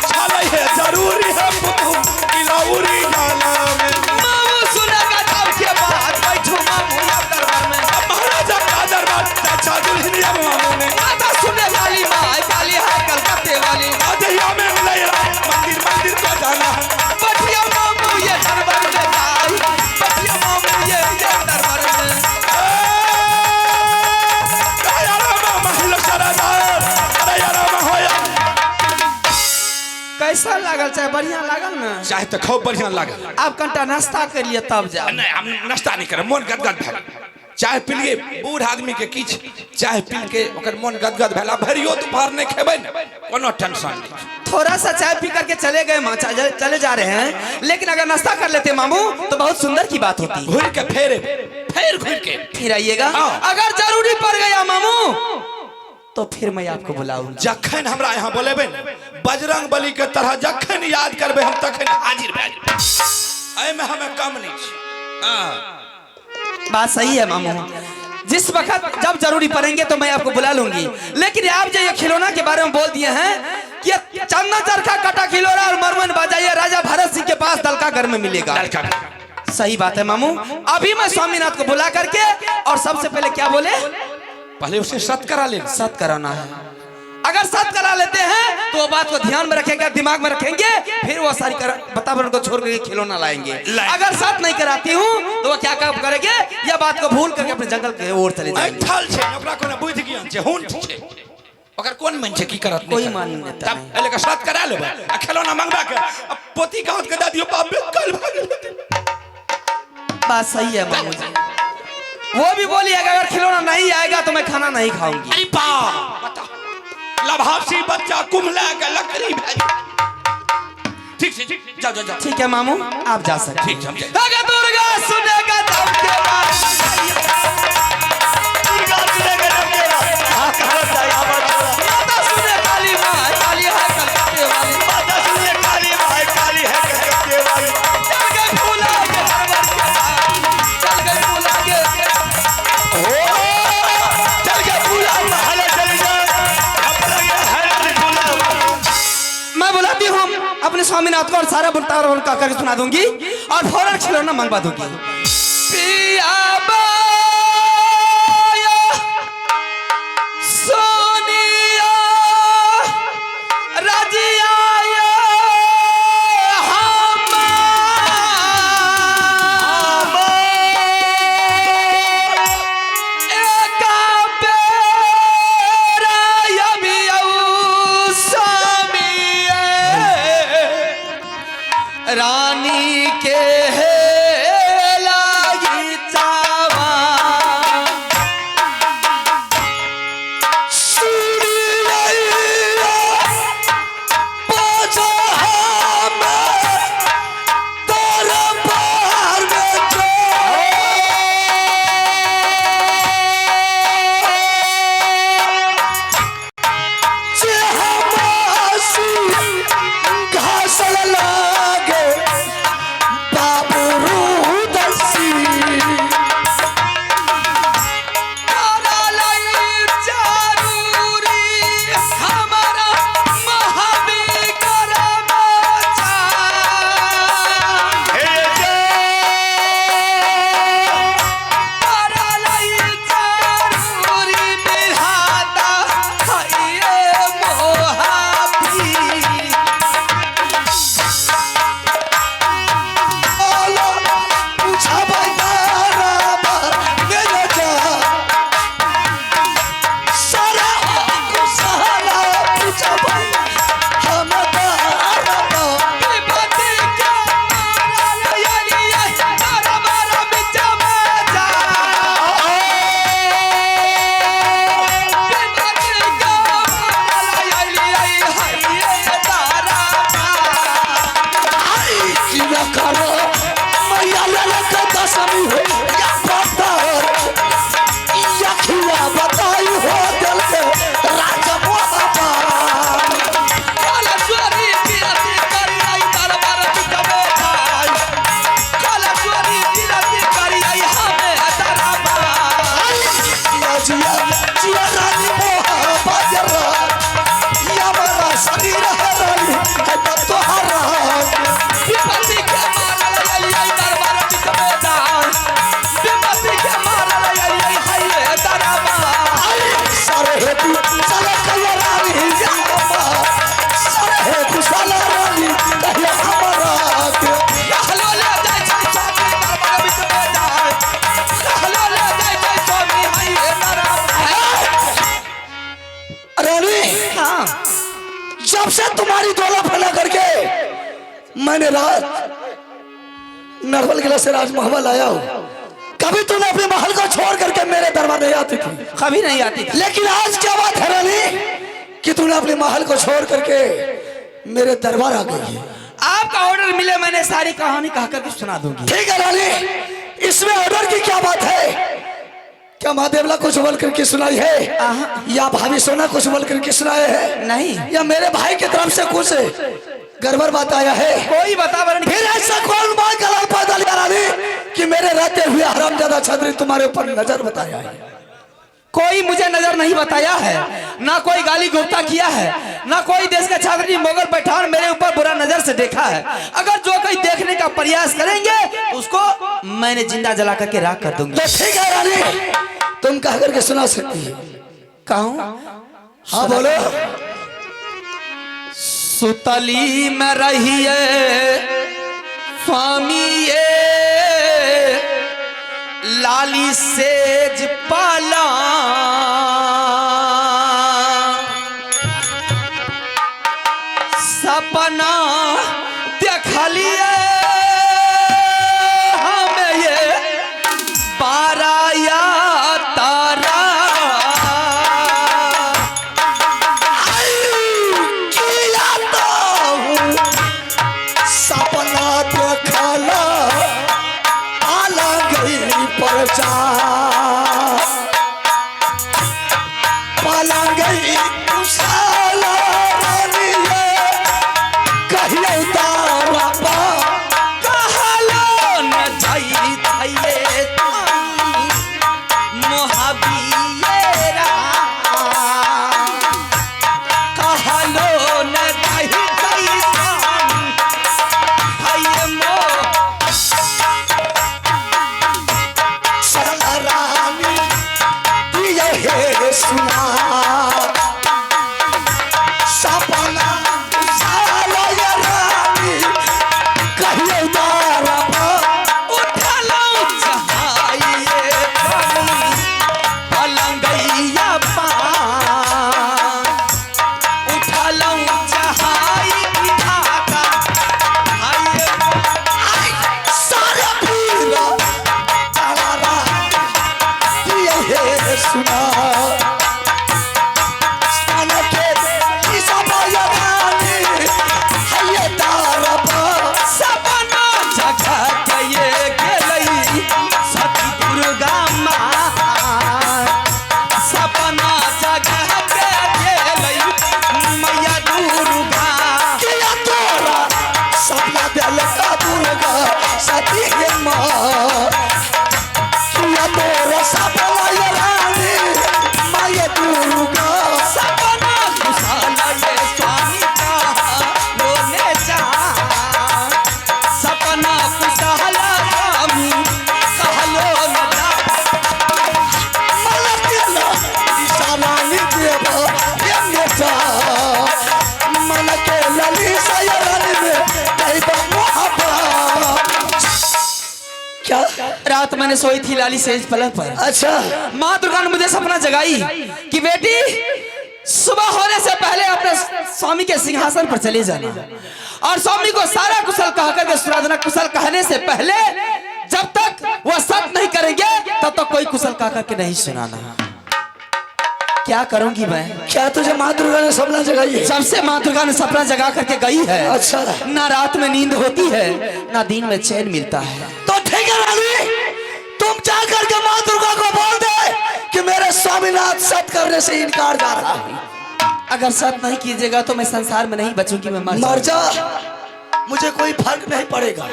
छाले है जरूरी है पुतहु इलाउरी गाना में। मामू सुनेगा तब के बाद बैठो मामू या दरबार में। महाराजा का दरबार चाचा दुल्हन या मामू ने माता सुने वाली माँ काली है कलकत्ते वाली। अजया में मिलेगा मंदिर मंदिर को जाना है। बटिया मामू ये दरबार में आई, बटिया मामू ये दरबार में। दया रामा महिला सरदार, दया रामा होया। कैसा लागल? चाहे बढ़िया लागल ना? चाहे तो खूब बढ़िया लागल। आप कंटा नाश्ता कर लिए तब जा। नहीं हम नाश्ता नहीं करे, मन गदगद भेल। चाय पी लिए बूढ़ आदमी के किछ चाय पी के ओकर मन गदगद भेला, भरियो दोपहर नहीं खेबै न कोनो टेंशन नहीं। थोड़ा सा चाय पी करके चले गए माँ, चले जा रहे हैं, लेकिन अगर नाश्ता कर लेते मामू तो बहुत सुंदर की बात होती। घूर के फिर घूर के फिर आइएगा। हाँ। अगर जरूरी पड़ गया मामू तो फिर मैं आपको बुलाऊंगा। जखन हमरा यहाँ बोलेबे बजरंग बली के तरह जखन याद करबे हम तखन हाजिर भए जेबै। एहि में हमें कम नहीं छी। बात सही है मामू, जिस वक्त जब जरूरी पड़ेंगे तो मैं आपको बुला लूंगी। लेकिन आप जो ये खिलौना के बारे में बोल दिए हैं कि चंदा चरखा कटा खिलौना और मरमन बाजाइए राजा भरत सिंह के पास दलका घर में मिलेगा। सही बात है मामू। अभी मैं स्वामीनाथ को बुला करके और सबसे पहले क्या बोले, पहले उसे सत करा लेना। सत कराना है। अगर सत करा लेते हैं तो वो बात को ध्यान में रखेंगे, दिमाग में रखेंगे, फिर वो सारी वातावरण को छोड़ करके खिलौना लाएंगे। अगर सत नहीं कराती हूँ तो वो क्या काम करेंगे, यह बात को भूल करके अपने जंगल की ओर चले जाएंगे। थल छै ओकरा कोनो बुद्धि ज्ञान छै, हुन छै ओकर कोन मन छै की करत कोई मान नहीं देता तब एले के सत करा लेबै आ खिलौना मंगवा के अब पोती गांव के दे दियो बाप कल भाग। बात सही है मामू जी। वो भी बोली अगर खिलौना नहीं आएगा तो मैं खाना नहीं खाऊंगी। अरे बाप बता लभासी बच्चा कुम्हला के लकड़ी भेज। ठीक है ठीक जाओ जाओ जाओ। ठीक है मामू आप जा सकते। ठीक समझे। अगर दुर्गा सुनेगा तब के बाद दुर्गा सुनेगा तब के बाद हां कहां जाए आवाज। माता सुने काली मां काली है कलकत्ते वाली। माता सुने काली मां काली है कलकत्ते वाली। चल गए फूला के दरबार के पास, चल गए फूला के चल गए फूला महल चल जा। अपना ये है फूला। मैं बुलाती हूँ अपने स्वामीनाथ को और सारा बुलतार उनका करके सुना दूंगी और फौरन खिलौना मंगवा दूंगी। पिया सोनिया रजिया रानी के है लागी चावा करो मैया ललक दसमी हो लोक में जाए कहलो ले जाए कोई स्वामी है ये नाराम रानी हाँ जब से तुम्हारी डोला फैला करके मैंने रात नरवल किला से राजमहल आया हूँ, कभी तूने अपने महल को छोड़ करके मेरे दरबार नहीं आती थी, कभी नहीं आती थी। लेकिन आज क्या बात है रानी कि तूने अपने महल को छोड़ करके मेरे दरबार आ गई है। आपका ऑर्डर मिले मैंने सारी कहानी कह करके सुना दूंगी। ठीक है रानी, इसमें ऑर्डर की क्या बात है? क्या महादेवला कुछ बोल करके सुनाई है या भाभी सोना कुछ बोल करके सुनाए है? नहीं, या मेरे भाई की तरफ से कुछ गड़बड़ बात आया है? कोई बतावर नहीं। फिर ऐसा कौन बात गलत पैदा लिया रानी कि मेरे रहते हुए हरामजादा छतरी तुम्हारे ऊपर नजर बताया है? कोई मुझे नजर नहीं बताया है, ना कोई गाली गुप्ता किया है, ना कोई देश का छात्री मुगल पठान मेरे ऊपर बुरा नजर से देखा है। अगर जो कोई देखने का प्रयास करेंगे उसको मैंने जिंदा जला करके राख कर दूंगी। तो ठीक है रानी, तुम कह करके सुना सकती है। कहूं? हाँ बोलो। सुतली में रहिए स्वामी ये लाली सेज पाला सपना देखलिए हमें ये बाराया तारा सपना देखला आला गई परचा पाला गई कुशाला रानी कहियो तारा पा कहलो न जाई थाइए मोहबियरा कहलो न जाई थाई थाइए मो सरला रानी दिया है सुना सपना कुशाला रानी कहियो तारा पा उठलो चाहिए पलंगैया पान उठलो चाहिए ढाका हाय सारा पीरा तारा दिया है सुना स्थान के सपना रानी है तारा पा सपना जगत ये गेलई सती दुर्गा माँ सपना जगत गेलई मैया दुर्गा किया तोरा सपना दिल का दुर्गा सती है माँ किया तोरा सपना रानी माया दुर्गा सपना खुशाला ये स्वामी का लोने जा सपना खुशाला स्वामी कहलो न जा मला दिला ईशानी देवा ये नेता मन के लली सयरानी में दैवा मोहब्बत क्या? रात मैंने सोई थी लाली सेज पलंग पर। अच्छा माँ दुर्गा ने मुझे सपना जगाई कि बेटी सुबह होने से पहले अपने स्वामी के सिंहासन पर चले जाना और स्वामी को सारा कुशल कह करके सुराधना कुशल कहने से पहले जब तक वह सत नहीं करेंगे तब तक कोई कुशल कह करके नहीं सुनाना। क्या करूंगी मैं? क्या तुझे माँ दुर्गा ने सपना जगाई है? जब से माँ दुर्गा ने सपना जगा करके गई है अच्छा ना रात में नींद होती है ना दिन में चैन मिलता है। तो ठीक है रानी, तुम जा करके माँ दुर्गा को बोल दे कि मेरे स्वामीनाथ सत करने से इनकार कर रहा है। अगर सत नहीं कीजिएगा तो मैं संसार में नहीं बचूंगी, मैं मर जा, मुझे कोई फर्क नहीं पड़ेगा।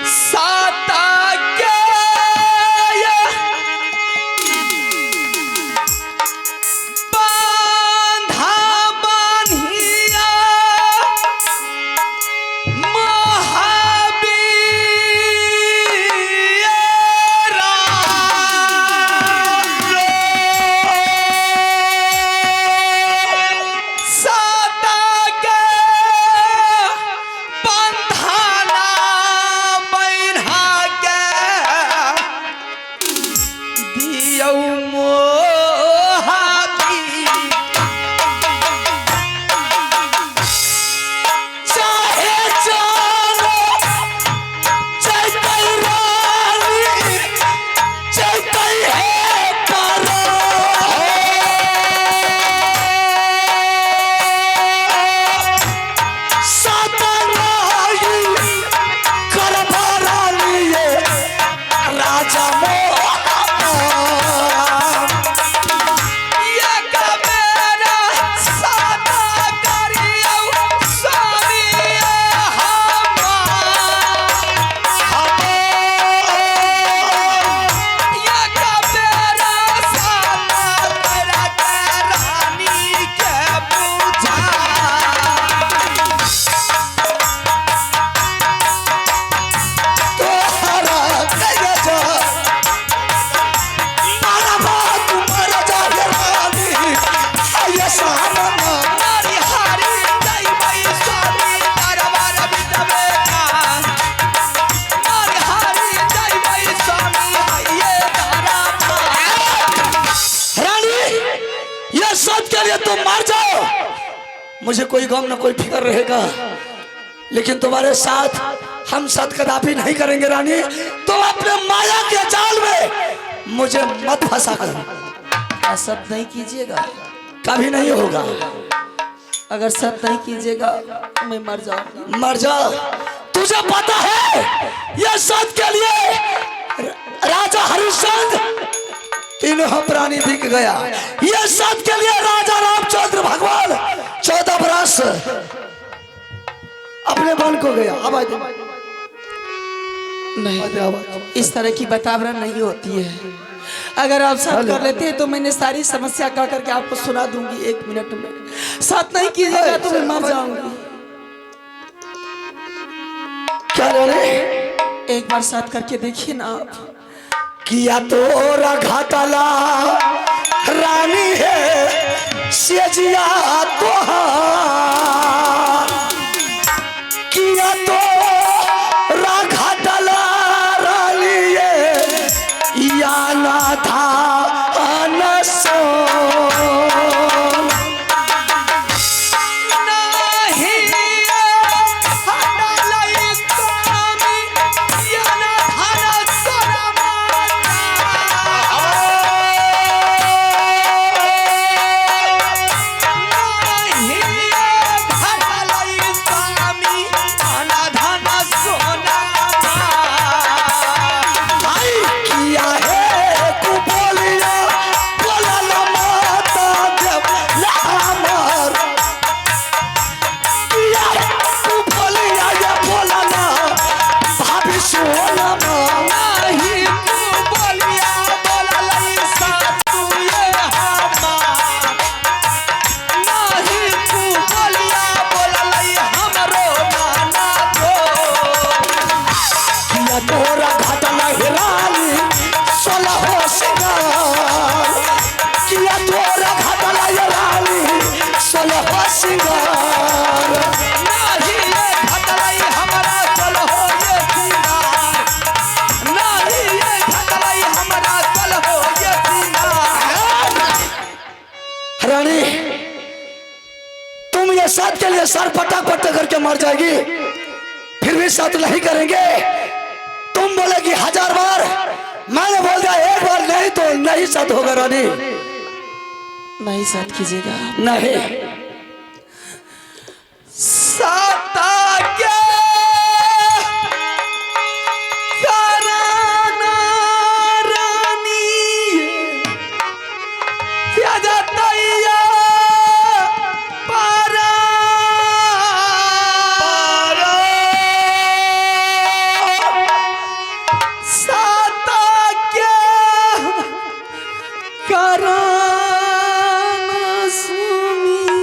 साता के बांधा बांधिया महाबीरा साता के बंधाना बैना मुझे कोई गम ना कोई फिक्र रहेगा, लेकिन तुम्हारे साथ हम सत कदापि नहीं करेंगे रानी। तुम अपने माया के जाल में मुझे मत फंसा कर। ऐसा नहीं कीजिएगा, कभी नहीं होगा। अगर सत्य नहीं कीजिएगा तो मैं मर जाऊंगी। मर जा। तुझे पता है यह सत के लिए राजा हरिश्चंद्र तीनों प्राणी बिक गया। यह सत के लिए राजा रामचंद्र भगवान 14 वर्ष अपने वन को गया। आवाज नहीं, इस तरह की वातावरण नहीं होती है। अगर आप साथ कर लेते हैं तो मैंने सारी समस्या कह करके आपको सुना दूंगी 1 मिनट में। साथ नहीं कीजिएगा तो मैं मर जाऊंगी। क्या रे? एक बार साथ करके देखिए ना आप। किया तो घाटला रानी है सेजिया तो किया तो घाटला रानी है या ना था अनसो रानी, तुम ये साथ के लिए सर पटक पटक करके मर जाएगी, फिर भी साथ नहीं करेंगे। तुम बोलेगी 1000 बार, मैंने बोल दिया 1 बार नहीं तो नहीं साथ होगा रानी। नहीं साथ कीजिएगा। नहीं साता के कराना रानी प्याजा तैया पारा साता के कराना सुनिए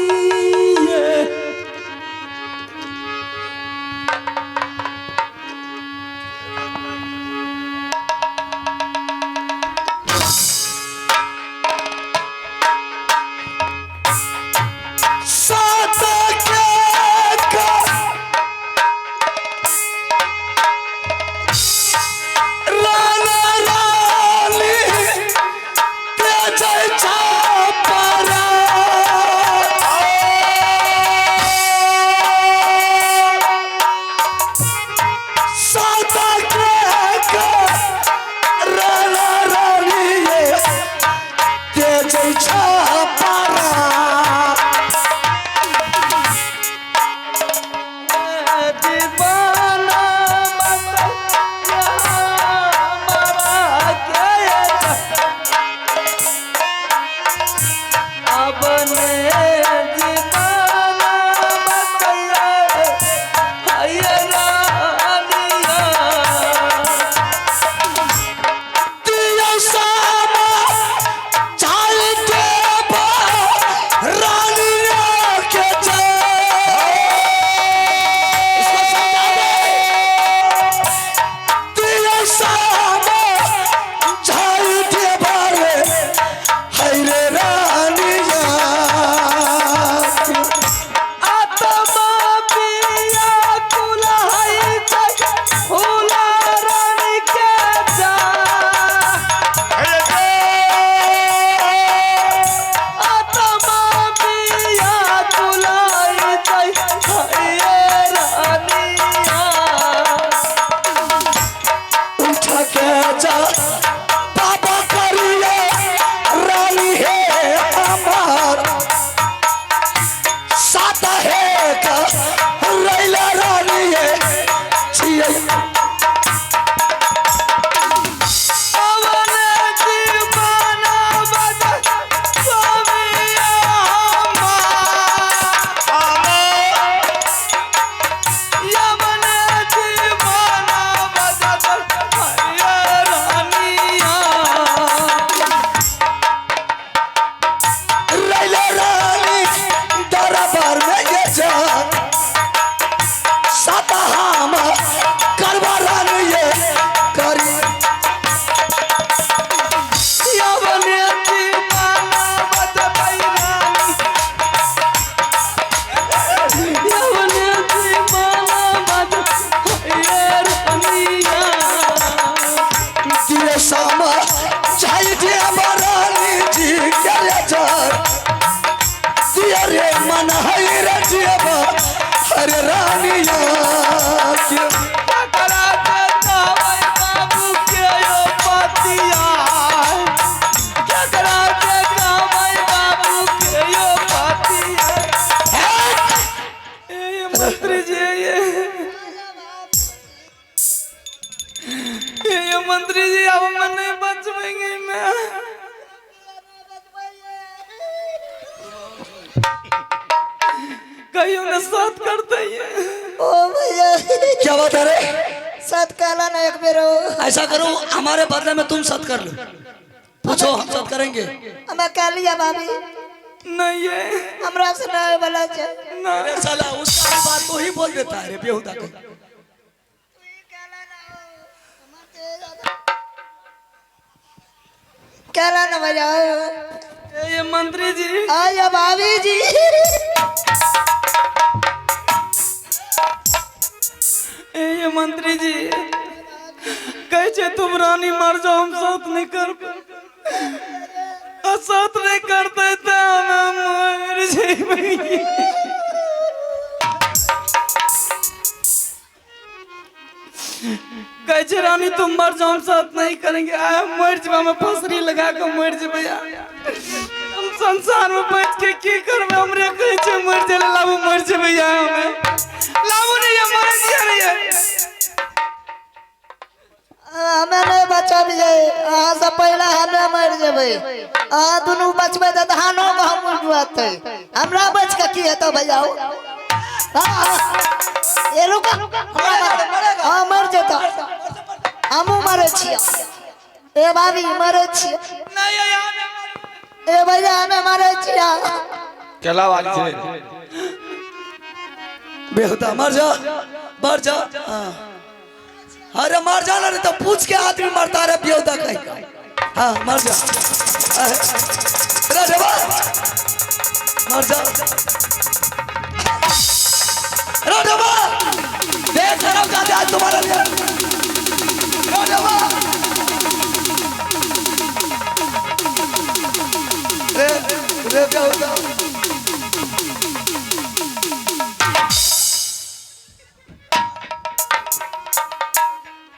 नहीं रजिएबा अरे रानिया के करा देता भाई बाबू के यो पतिया करा देता भाई बाबू के यो पतिया ये मंत्री जी ये मंत्री जी अब मन नहीं बचवेंगे ना कहीं ना साथ करते ही है ओ भैया क्या बात है रे सत कहला ना एक बेरो ऐसा करो हमारे बदले में तुम सत कर लो पूछो हम सत करेंगे हमें कह लिया भाभी नहीं है हमरा से ना वाला छे अरे साला उसका बात तो ही बोल देता है रे बेहुदा को कहला ना भैया ये मंत्री जी आया भाभी जी ये मंत्री जी कैसे तुम रानी मर जाओ हम साथ नहीं कर साथ नहीं करते थे हम मर जाएंगे कैसे रानी तुम मर जाओ हम साथ नहीं करेंगे मर जाओ मैं फसरी लगा कर मर जाए हम संसार में बैठ के की करबे हमरे कैसे मर जाए लाबू मर जाए भैया हमें लाबू नहीं है मर दिया रे हमें नहीं बचा भी जाए अहाँ से पहला हमें मर जेबे अहाँ दोनों बचबे तो धानो को हम उड़वाते हमरा बच के की हेतो भैया ये रुका हाँ मर जेता हमू मरे छिया ए भाभी मरे छिया नहीं यार ए भैया हमें मरे छिया केला वाली से बेहुदा मर जा हाँ। अरे मर जाना नहीं तो पूछ के आदमी मरता रहे बेहुदा कहीं हाँ मर जा राजवा मर जा राजवा देख खराब जाते आज तुम्हारा लिए राजवा रे रे बेहुदा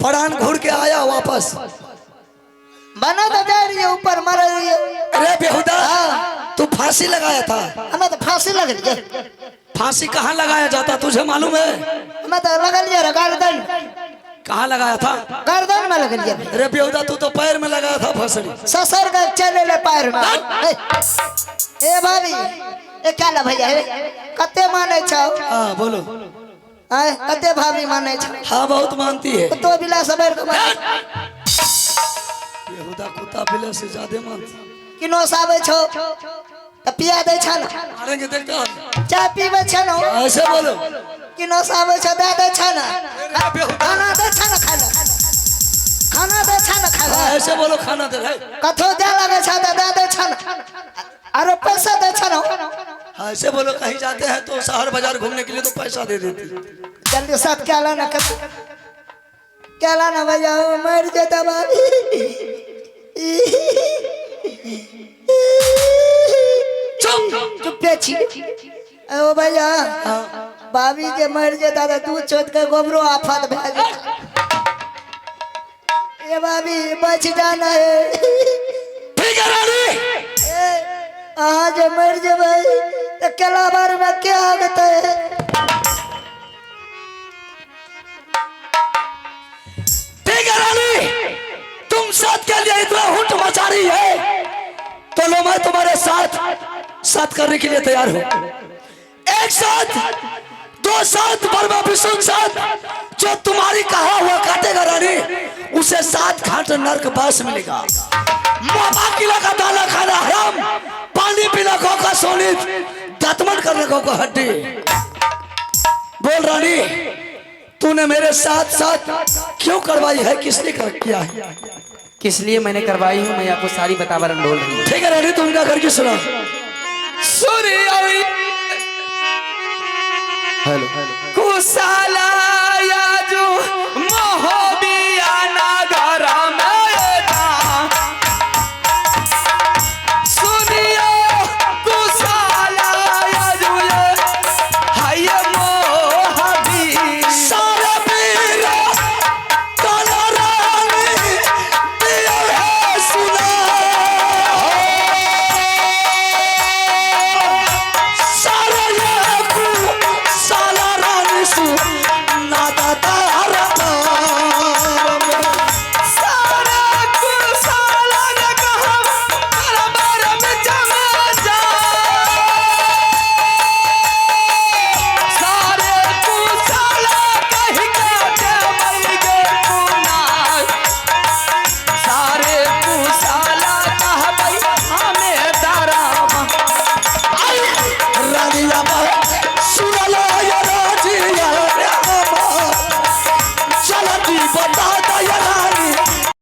पढ़ान घूर के आया वापस बना तो जा रही है ऊपर मर रही है अरे बेहुदा तू फांसी लगाया था हमें तो फांसी लग रही है फांसी कहाँ लगाया जाता तुझे मालूम है हमें तो लगल है गर्दन कहाँ लगाया था गर्दन में लगल है अरे बेहुदा तू तो पैर में लगाया था फसली ससुर का चले ले पैर में ए भाभी ए क्या ला भैया कते माने छौ हाँ बोलो कते भाभी माने छौ हाँ बहुत मानती है तो बिला सबेर को बेहुदा कुत्ता बिल्ला से ज्यादा मानती किनो साबे छौ तो पिया दे छ ना मारेंगे देखता चाय पीबे छ ना ऐसे बोलो किनो साबे छ दे छ ना खाना दे छ ना खाना दे छ ना खाना ऐसे बोलो खाना दे रहे कथो जा लगे छ दे छ ना अरे पैसा दे छ ना ऐसे बोलो कहीं जाते हैं तो शहर बाजार घूमने के लिए तो पैसा दे देती जल्दी साथ क्या लाना भैया मर जाता भाभी चुप छी ओ भैया भाभी के मर जाता तो दूध छोड़ के गोबरो आफत भेज ये भाभी बच जाना है ठीक है रानी आज मर जाए तो कला बार में क्या होता है ठीक है रानी तुम साथ के लिए इतना हुट मचा रही है तो लो मैं तुम्हारे साथ करने के लिए तैयार हूँ एक साथ दो साथ बर्मा विष्णु साथ जो तुम्हारी कहा हुआ काटेगा रानी उसे 7 घाट नरक बास मिलेगा मामा किला का दाना खाना हराम पानी पीना का सोनी दातमन करने को हड्डी बोल रानी तूने मेरे साथ क्यों करवाई है किसने किया है किस लिए मैंने करवाई हूँ मैं आपको सारी बतावरण बोल रही हूँ। ठीक है रानी तुम क्या करके सुना हेलो कुशाला या